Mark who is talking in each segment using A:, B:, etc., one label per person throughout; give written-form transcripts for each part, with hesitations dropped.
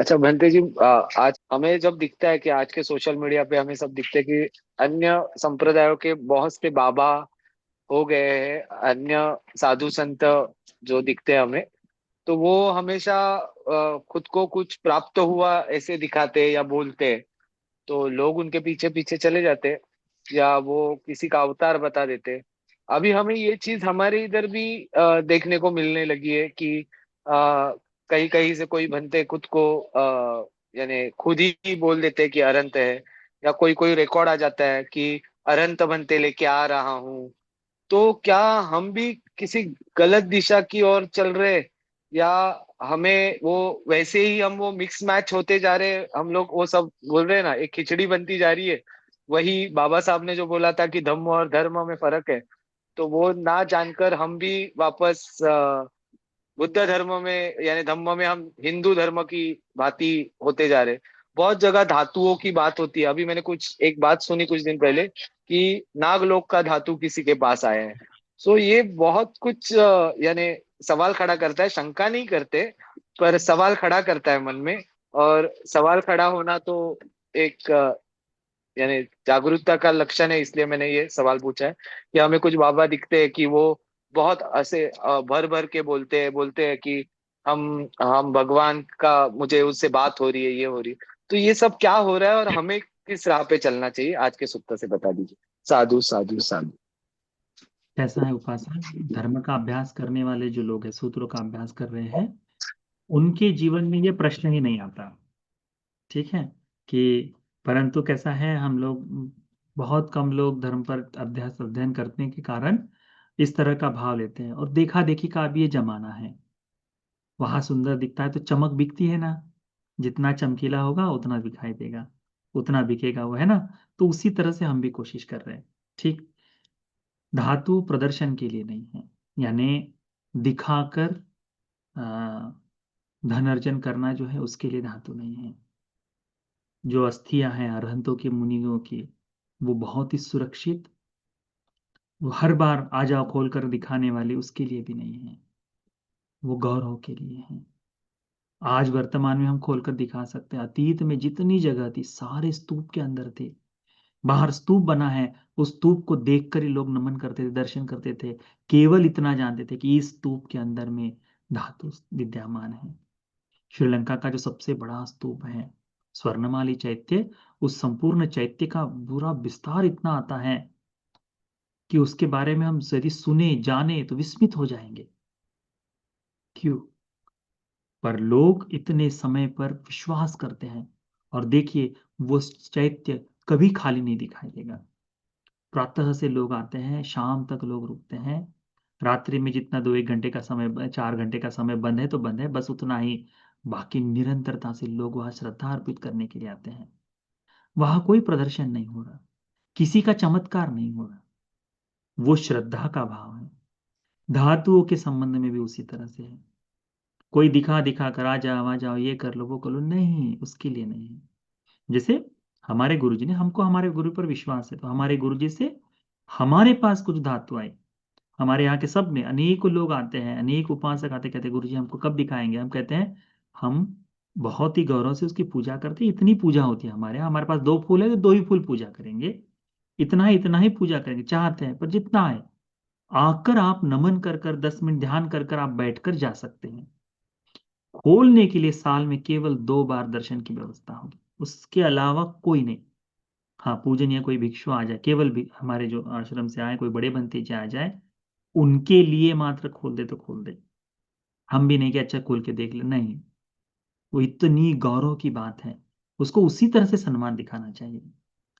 A: अच्छा भंते जी, आज हमें जब दिखता है कि आज के सोशल मीडिया पे हमें सब दिखते हैं कि अन्य संप्रदायों के बहुत से बाबा हो गए हैं, अन्य साधु संत जो दिखते हैं हमें, तो वो हमेशा खुद को कुछ प्राप्त हुआ ऐसे दिखाते हैं या बोलते हैं। तो लोग उनके पीछे पीछे चले जाते हैं या वो किसी का अवतार बता देते हैं। अभी हमें ये चीज हमारे इधर भी देखने को मिलने लगी है कि कहीं कहीं से कोई बनते खुद को यानी खुद ही बोल देते हैं कि अरंत है, या कोई कोई रिकॉर्ड आ जाता है कि अरंत बनते लेके आ रहा हूँ। तो क्या हम भी किसी गलत दिशा की ओर चल रहे, या हमें वो वैसे ही हम वो मिक्स मैच होते जा रहे, हम लोग वो सब बोल रहे हैं ना, एक खिचड़ी बनती जा रही है। वही बाबा साहब ने जो बोला था कि धम्म और धर्म में फर्क है, तो वो ना जानकर हम भी वापस बुद्ध धर्म में यानी धम्म में, हम हिंदू धर्म की भांति होते जा रहे। बहुत जगह धातुओं की बात होती है। अभी मैंने कुछ एक बात सुनी कुछ दिन पहले कि नागलोक का धातु किसी के पास आया है। सो ये बहुत कुछ यानी सवाल खड़ा करता है, शंका नहीं करते पर सवाल खड़ा करता है मन में। और सवाल खड़ा होना तो एक यानी जागरूकता का लक्षण है, इसलिए मैंने ये सवाल पूछा है कि हमें कुछ बाबा दिखते हैं कि वो बहुत ऐसे भर भर के बोलते हैं कि हम भगवान का, मुझे उससे बात हो रही है, ये हो रही है। तो ये सब क्या हो रहा है और हमें किस राह पे चलना चाहिए, आज के सुत्ता से बता दीजिए। साधु साधु साधु।
B: कैसा है उपासना? धर्म का अभ्यास करने वाले जो लोग हैं, सूत्रों का अभ्यास कर रहे हैं, उनके जीवन में ये प्रश्न ही नहीं आता। ठीक है कि परंतु कैसा है, हम लोग बहुत कम लोग धर्म पर अभ्यास अध्ययन करने के कारण इस तरह का भाव लेते हैं। और देखा देखी का अब ये जमाना है। वहां सुंदर दिखता है तो चमक बिकती है ना। जितना चमकीला होगा उतना दिखाई देगा, उतना बिकेगा वो, है ना। तो उसी तरह से हम भी कोशिश कर रहे हैं। ठीक। धातु प्रदर्शन के लिए नहीं है, यानी दिखाकर अ, धन अर्जन करना जो है उसके लिए धातु नहीं है। जो अस्थियां हैं अरहंतों की, मुनियों की, वो बहुत ही सुरक्षित, वो हर बार आ जाओ खोल कर दिखाने वाली उसके लिए भी नहीं है। वो गौरव के लिए है। आज वर्तमान में हम खोलकर दिखा सकते हैं, अतीत में जितनी जगह थी सारे स्तूप के अंदर थे। बाहर स्तूप बना है, उस स्तूप को देखकर ही लोग नमन करते थे, दर्शन करते थे। केवल इतना जानते थे कि इस स्तूप के अंदर में धातु विद्यमान है। श्रीलंका का जो सबसे बड़ा स्तूप है स्वर्णमाली चैत्य, उस संपूर्ण चैत्य का पूरा विस्तार इतना आता है कि उसके बारे में हम यदि सुने जाने तो विस्मित हो जाएंगे। क्यों? पर लोग इतने समय पर विश्वास करते हैं। और देखिए, वो चैत्य कभी खाली नहीं दिखाई देगा। प्रातः से लोग आते हैं, शाम तक लोग रुकते हैं। रात्रि में जितना 2-1 घंटे का समय, 4 घंटे का समय बंद है तो बंद है, बस उतना ही। बाकी निरंतरता से लोग वहां श्रद्धा अर्पित करने के लिए आते हैं। वहां कोई प्रदर्शन नहीं हो रहा, किसी का चमत्कार नहीं हो रहा। वो श्रद्धा का भाव है। धातुओं के संबंध में भी उसी तरह से है। कोई दिखा दिखा कर आ जाओ ये कर लो वो कर लो, नहीं, उसके लिए नहीं है। जैसे हमारे गुरुजी ने, हमको हमारे गुरु पर विश्वास है तो हमारे गुरुजी से हमारे पास कुछ धातु आई। हमारे यहाँ के सब में अनेक लोग आते हैं, अनेक उपासक आते, कहते गुरुजी हमको कब दिखाएंगे। हम कहते हैं हम बहुत ही गौरव से उसकी पूजा करते हैं। इतनी पूजा होती है हमारे यहाँ, हमारे पास 2 फूल है तो 2 ही फूल पूजा करेंगे। इतना ही पूजा करेंगे, चाहते हैं पर जितना है। आकर आप नमन कर कर 10 मिनट ध्यान कर कर आप बैठकर जा सकते हैं। खोलने के लिए साल में केवल 2 बार दर्शन की व्यवस्था होगी, उसके अलावा कोई नहीं। हाँ, पूजनीय कोई भिक्षु आ जाए, केवल भी हमारे जो आश्रम से आए कोई बड़े भंतेजी आ जाए, उनके लिए मात्र खोल दे तो खोल दे। हम भी नहीं कि अच्छा खोल के देख ले, नहीं। वो इतनी गौरव की बात है, उसको उसी तरह से सम्मान दिखाना चाहिए।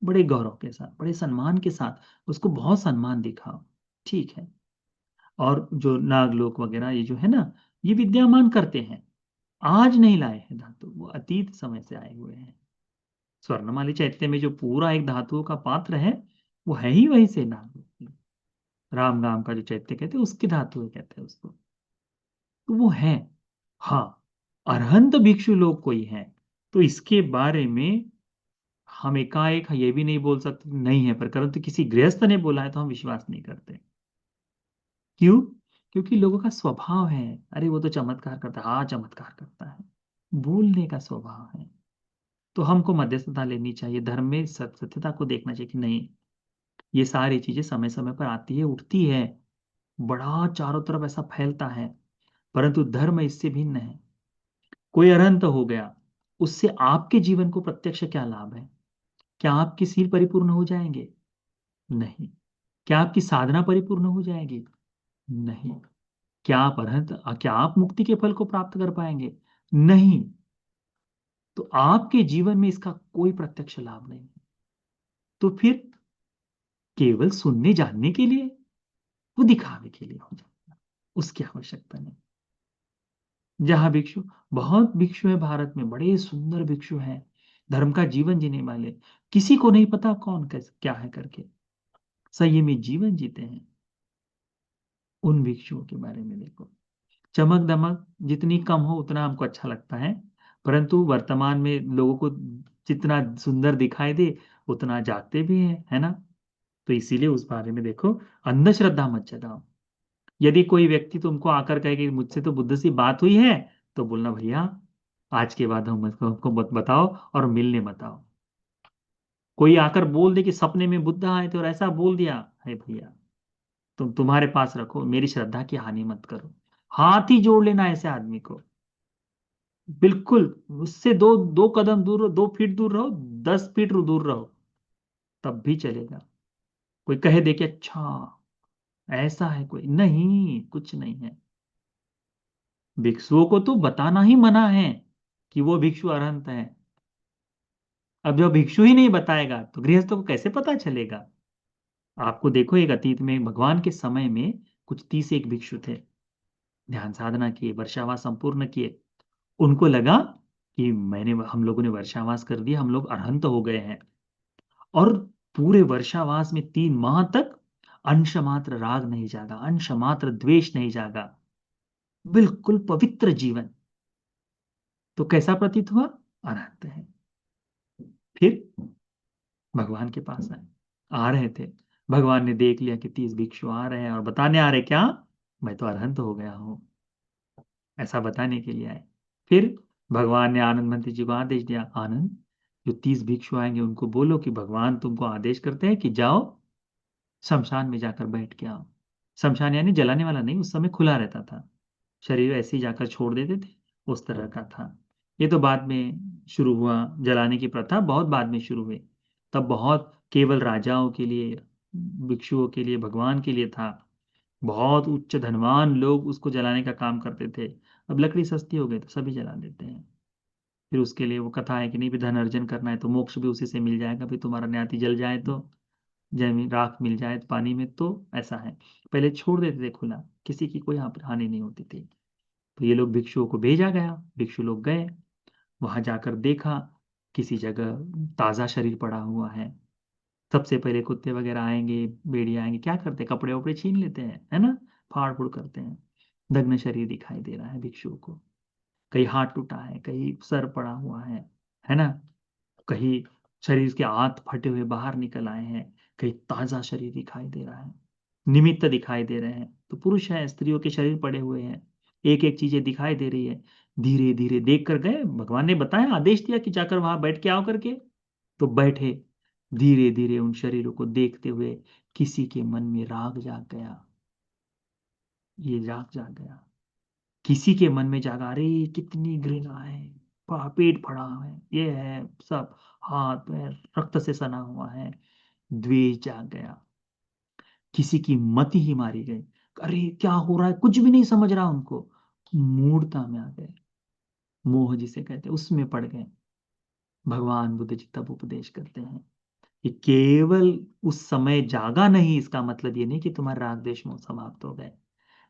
B: बड़े गौरव के साथ, बड़े सम्मान के साथ उसको बहुत सम्मान दिखाओ। ठीक है। और जो नागलोक वगैरह ये जो है ना, ये विद्यमान करते हैं। आज नहीं लाए हैं धातु, वो अतीत समय से आए हुए हैं। स्वर्णमाली चैत्य में जो पूरा एक धातुओं का पात्र है, वो है ही वही से नागलोक। राम नाम का जो चैत्य कहते हैं उसकी धातु कहते हैं उसको। तो वो है। हाँ, अरहंत भिक्षु लोग कोई है तो इसके बारे में हम एकाएक ये भी नहीं बोल सकते नहीं है, पर परंतु किसी गृहस्थ ने बोला है तो हम विश्वास नहीं करते। क्यों? क्योंकि लोगों का स्वभाव है, अरे वो तो चमत्कार करता है। हाँ, चमत्कार करता है, बोलने का स्वभाव है। तो हमको मध्यस्थता लेनी चाहिए, धर्म में सत्यता को देखना चाहिए कि नहीं, ये सारी चीजें समय समय पर आती है, उठती है, बड़ा चारों तरफ ऐसा फैलता है, परंतु धर्म इससे भिन्न है। कोई अरहंत हो गया, उससे आपके जीवन को प्रत्यक्ष क्या लाभ है? क्या आपकी सील परिपूर्ण हो जाएंगे? नहीं। क्या आपकी साधना परिपूर्ण हो जाएगी? नहीं। क्या आप मुक्ति के फल को प्राप्त कर पाएंगे? नहीं। तो आपके जीवन में इसका कोई प्रत्यक्ष लाभ नहीं है। तो फिर केवल सुनने जानने के लिए, वो दिखावे के लिए हो जाएगा, उसकी आवश्यकता नहीं। जहां भिक्षु, बहुत भिक्षु है भारत में, बड़े सुंदर भिक्षु हैं, धर्म का जीवन जीने वाले, किसी को नहीं पता कौन कैसे क्या है करके संयमी जीवन जीते हैं। उन भिक्षुओं के बारे में देखो। चमक दमक जितनी कम हो उतना हमको अच्छा लगता है, परंतु वर्तमान में लोगों को जितना सुंदर दिखाई दे उतना जागते भी हैं, है ना? तो इसीलिए उस बारे में देखो, अंधश्रद्धा मत जगाओ। यदि कोई व्यक्ति तुमको आकर कहे कि मुझसे तो बुद्ध से बात हुई है, तो बोलना भैया आज के बाद हमको मत बताओ और मिलने मत आओ। कोई आकर बोल दे कि सपने में बुद्ध आए थे और ऐसा बोल दिया, है भैया तुम तुम्हारे पास रखो, मेरी श्रद्धा की हानि मत करो। हाथ ही जोड़ लेना ऐसे आदमी को, बिल्कुल उससे दो दो कदम दूर रहो, 2 फीट दूर रहो, 10 फीट दूर रहो, तब भी चलेगा। कोई कहे दे कि अच्छा ऐसा है, कोई नहीं, कुछ नहीं है। भिक्षुओं को तो बताना ही मना है कि वो भिक्षु अरहंत है। अब जो भिक्षु ही नहीं बताएगा तो गृहस्थों को कैसे पता चलेगा? आपको देखो, एक अतीत में भगवान के समय में कुछ 31 भिक्षु थे, ध्यान साधना किए, वर्षावास संपूर्ण किए। उनको लगा कि हम लोगों ने वर्षावास कर दिया, हम लोग अरहंत हो गए हैं। और पूरे वर्षावास में 3 माह तक अंश मात्र राग नहीं जागा, अंश मात्र द्वेष नहीं जागा, बिल्कुल पवित्र जीवन। तो कैसा प्रतीत हुआ? अनंत है। फिर भगवान के पास आए, आ रहे थे, भगवान ने देख लिया कि 30 भिक्षु आ रहे हैं और बताने आ रहे क्या, मैं तो अरहंत हो गया हूं, ऐसा बताने के लिए आए। फिर भगवान ने आनंद मंत्री जी को आदेश दिया, आनंद, जो 30 भिक्षु आएंगे उनको बोलो कि भगवान तुमको आदेश करते हैं कि जाओ शमशान में जाकर बैठ के आओ। शमशान यानी जलाने वाला नहीं, उस समय खुला रहता था, शरीर ऐसे ही जाकर छोड़ देते थे, उस तरह का था। ये तो बाद में शुरू हुआ, जलाने की प्रथा बहुत बाद में शुरू हुई। तब बहुत केवल राजाओं के लिए, भिक्षुओं के लिए, भगवान के लिए था। बहुत उच्च धनवान लोग उसको जलाने का काम करते थे। अब लकड़ी सस्ती हो गई तो सभी जला देते हैं। फिर उसके लिए वो कथा है कि नहीं भी धन अर्जन करना है तो मोक्ष भी उसी से मिल जाएगा, भी तुम्हारा न्याति जल जाए तो, जमीन राख मिल जाए तो पानी में, तो ऐसा है। पहले छोड़ देते थे खुला, किसी की कोई हानि नहीं होती थी। तो ये लोग भिक्षुओं को भेजा गया, भिक्षु लोग गए, वहां जाकर देखा किसी जगह ताजा शरीर पड़ा हुआ है। सबसे पहले कुत्ते वगैरह आएंगे, भेड़िया आएंगे, क्या करते हैं, कपड़े वपड़े छीन लेते हैं, है ना, फाड़ फूड़ करते हैं। दग्न शरीर दिखाई दे रहा है भिक्षुओं को, कहीं हाथ टूटा है, कहीं सर पड़ा हुआ है ना, कहीं शरीर के हाथ फटे हुए बाहर निकल आए हैं, कहीं ताजा शरीर दिखाई दे रहा है, निमित्त दिखाई दे रहे हैं, तो पुरुष है, स्त्रियों के शरीर पड़े हुए हैं, एक एक चीजें दिखाई दे रही है। धीरे धीरे देख कर गए, भगवान ने बताया, आदेश दिया कि जाकर वहां बैठ के आओ करके। तो बैठे, धीरे धीरे उन शरीरों को देखते हुए किसी के मन में राग जाग गया, ये राग जाग गया। किसी के मन में जागा, अरे कितनी घृणा है, पेट फड़ा है, ये है सब, हाथ पैर रक्त से सना हुआ है, द्वेष जाग गया। किसी की मति ही मारी गई, अरे क्या हो रहा है, कुछ भी नहीं समझ रहा उनको, मूढ़ता में आ गए, मोह जिसे कहते हैं उसमें पड़ गए। भगवान बुद्ध जी तब उपदेश करते हैं कि केवल उस समय जागा नहीं, इसका मतलब ये नहीं कि तुम्हारा राग द्वेष मोह समाप्त हो गए,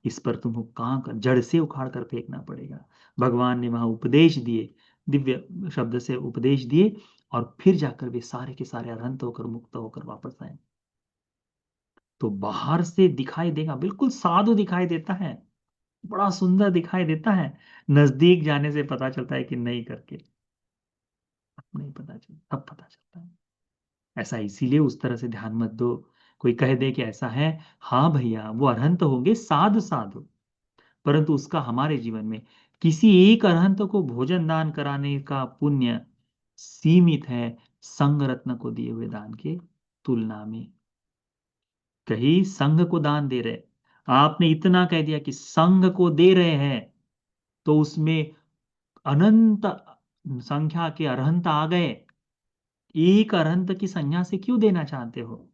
B: इस पर तुमको काम कर, जड़ से उखाड़ कर फेंकना पड़ेगा। भगवान ने वहां उपदेश दिए, दिव्य शब्द से उपदेश दिए, और फिर जाकर वे सारे के सारे अरहंत होकर, मुक्त होकर वापस आए। तो बाहर से दिखाई देगा, बिल्कुल साधु दिखाई देता है, बड़ा सुंदर दिखाई देता है, नजदीक जाने से पता चलता है कि नहीं करके, अब नहीं पता चलता, अब पता चलता है। ऐसा इसीलिए उस तरह से ध्यान मत दो। कोई कह दे कि ऐसा है, हाँ भैया वो अरहंत होंगे, साधु साधु, परंतु उसका हमारे जीवन में किसी एक अरहंत को भोजन दान कराने का पुण्य सीमित है संघ रत्न को दिए हुए दान के तुलना में। कहीं संघ को दान दे रहे, आपने इतना कह दिया कि संघ को दे रहे हैं, तो उसमें अनंत संख्या के अरहंत आ गए। एक अरहंत की संज्ञा से क्यों देना चाहते हो?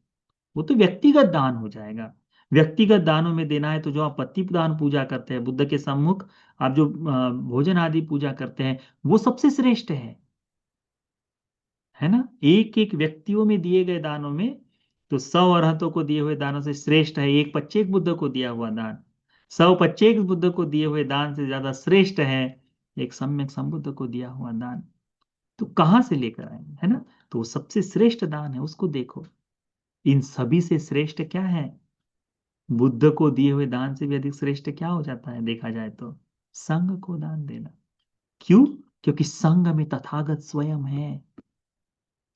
B: वो तो व्यक्तिगत दान हो जाएगा। व्यक्तिगत दानों में देना है तो जो आप पत्ती दान पूजा करते हैं बुद्ध के सम्मुख, आप जो भोजन आदि पूजा करते हैं, वो सबसे श्रेष्ठ है ना। एक एक व्यक्तियों में दिए गए दानों में तो 100 अरहतों को दिए हुए दानों से श्रेष्ठ है एक प्रत्येक बुद्ध को दिया हुआ दान। 100 प्रत्येक बुद्ध को दिए हुए दान से ज्यादा श्रेष्ठ है एक सम्यक संबुद्ध को दिया हुआ दान। तो कहाँ से लेकर आएंगे, है ना। तो वो सबसे श्रेष्ठ दान है, उसको देखो। इन सभी से श्रेष्ठ क्या है? बुद्ध को दिए हुए दान से भी अधिक श्रेष्ठ क्या हो जाता है देखा जाए तो? संघ को दान देना। क्यों? क्योंकि संघ में तथागत स्वयं है,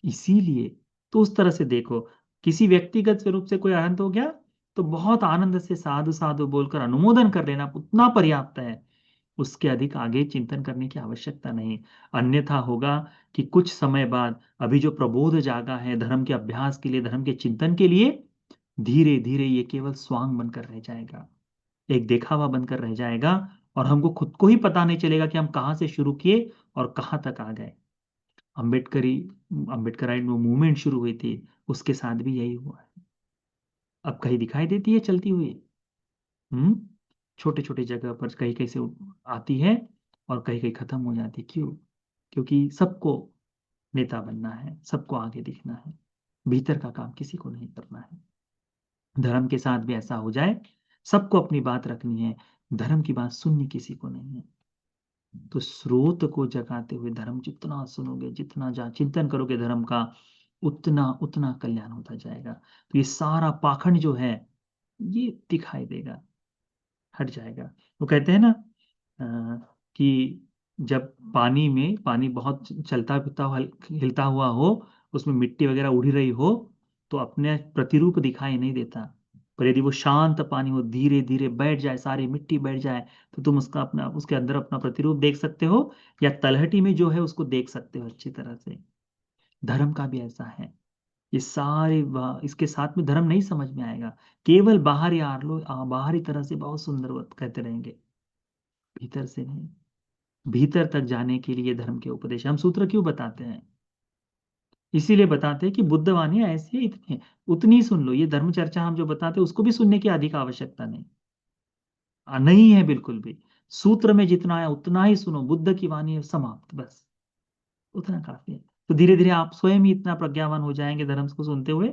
B: इसीलिए। तो उस तरह से देखो, किसी व्यक्तिगत स्वरूप से कोई अनंत हो गया तो बहुत आनंद से साधु साधु बोलकर अनुमोदन कर लेना उतना पर्याप्त है। उसके अधिक आगे चिंतन करने की आवश्यकता नहीं। अन्यथा होगा कि कुछ समय बाद अभी जो प्रबोध जागा है धर्म के अभ्यास के लिए, धर्म के चिंतन के लिए, धीरे धीरे ये केवल स्वांग बनकर रह जाएगा, एक देखावा बनकर रह जाएगा। और हमको खुद को ही पता नहीं चलेगा कि हम कहाँ से शुरू किए और कहाँ तक आ गए। अम्बेडकरी अम्बेडकराइट मूवमेंट शुरू हुई थी, उसके साथ भी यही हुआ है। अब कहीं दिखाई देती है चलती हुई। हम्म। छोटे छोटे जगह पर कहीं कहीं से आती है और कहीं कहीं खत्म हो जाती है। क्यों? क्योंकि सबको नेता बनना है, सबको आगे दिखना है, भीतर का काम किसी को नहीं करना है। धर्म के साथ भी ऐसा हो जाए, सबको अपनी बात रखनी है, धर्म की बात सुननी किसी को नहीं है। तो स्रोत को जगाते हुए धर्म जितना सुनोगे, जितना जा चिंतन करोगे धर्म का, उतना उतना कल्याण होता जाएगा। तो ये सारा पाखंड जो है ये दिखाई देगा, हट जाएगा। वो कहते हैं ना कि जब पानी बहुत चलता फिरता हिलता हुआ हो, उसमें मिट्टी वगैरह उड़ रही हो, तो अपने प्रतिरूप दिखाई नहीं देता। पर यदि वो शांत पानी हो, धीरे धीरे बैठ जाए, सारी मिट्टी बैठ जाए, तो तुम उसका अपना उसके अंदर अपना प्रतिरूप देख सकते हो, या तलहटी में जो है उसको देख सकते हो अच्छी तरह से। धर्म का भी ऐसा है। ये सारे इसके साथ में धर्म नहीं समझ में आएगा, केवल बाहरी आरलो बाहरी तरह से बहुत सुंदर कहते रहेंगे, भीतर से नहीं। भीतर तक जाने के लिए धर्म के उपदेश हम सूत्र क्यों बताते हैं? इसीलिए बताते हैं कि बुद्ध वाणी ऐसी है, इतनी है, उतनी ही सुन लो। ये धर्म चर्चा हम जो बताते हैं उसको भी सुनने की अधिक आवश्यकता नहीं, नहीं है बिल्कुल भी। सूत्र में जितना है उतना ही सुनो, बुद्ध की वाणी है, समाप्त, बस उतना काफी है। तो धीरे धीरे आप स्वयं ही इतना प्रज्ञावान हो जाएंगे धर्म को सुनते हुए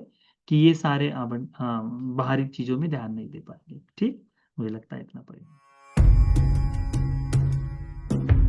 B: कि ये सारे बाहरी चीजों में ध्यान नहीं दे पाएंगे। ठीक, मुझे लगता है इतना पड़ेगा।